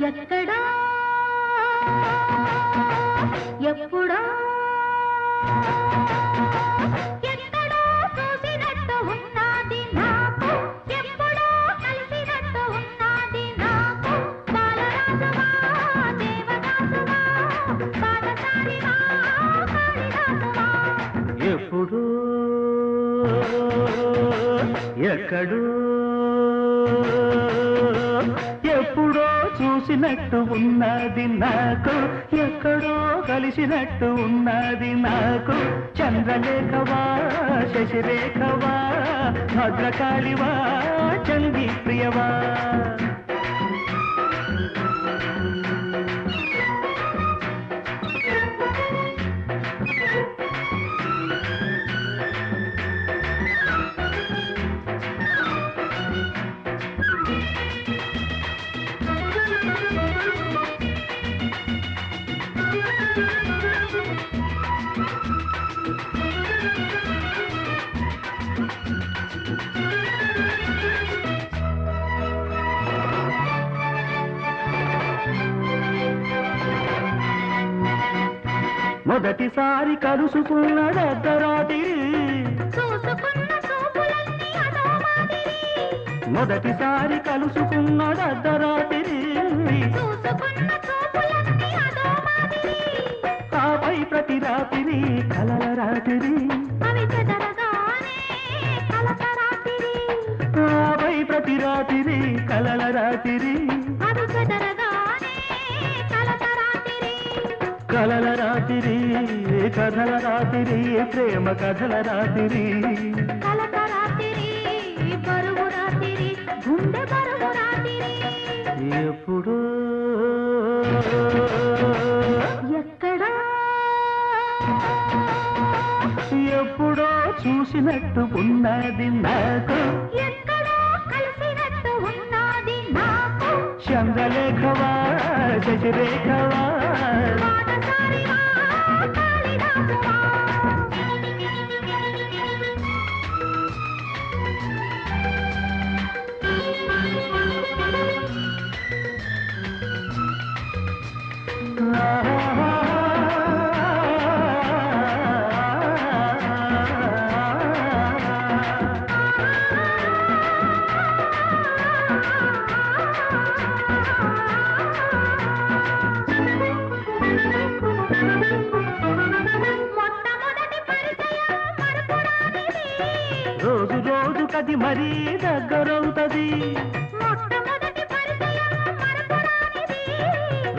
ఎక్కడా ఎప్పుడా ఎక్కడో చూసినట్టు ఉన్నది నాకు ఎప్పుడో కలిసినట్టు ఉన్నది నాకు బాలరాజువా దేవదాసువా పాదచారివా కాళిదాసువా ఎప్పుడు ఎక్కడో ఎప్పుడో చూసినట్టు ఉన్నది నాకు ఎక్కడో కలిసినట్టు ఉన్నది నాకు చంద్రలేఖవా శశిరేఖవా భద్రకాళివా చండీ ప్రియవా మొదటిసారి కలుసుకున్నదర్ధరాత్రి మొదటిసారి కలుసుకున్నదర్ధరాత్రి ఆపై ప్రతి రాత్రి కలల రాత్రి ఆపై ప్రతి రాత్రి కలల రాత్రి కలల రాత్రి కథల రాత్రి ప్రేమ కథల రాత్రి కలక రాత్రి బరువు రాత్రి గుండె బరువు రాత్రి ఎప్పుడు ఎక్కడా ఎప్పుడో చూసినట్టు ఉన్నది నాకు ఎక్కడో కలిసినట్టు ఉన్నది నాకు చంద్రలేఖవా శశిరేఖవా పాదచారివా కాళిదాసువా రోజు రోజు కది మరీ దగ్గరవుతుంది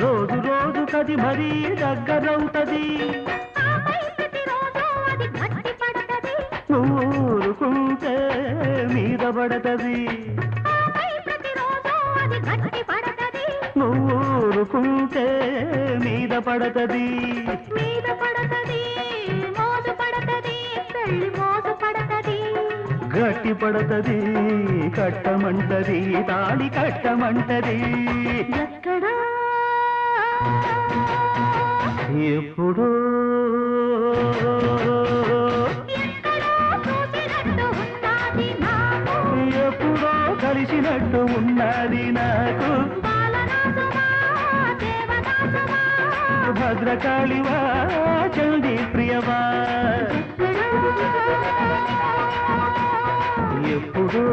రోజు రోజు కది మరీ దగ్గరవుతుంది ఊరుకుంటే మీద పడతది ఊరుకుంటే మీద పడతది గట్టి పడతది కట్టమంటది తాళి కట్టమంటది ఎక్కడా ఎప్పుడు ఎప్పుడో కలిసినట్టు ఉన్నది నాకు భద్రకాళివా చండీ ప్రియవా ఎప్పుడు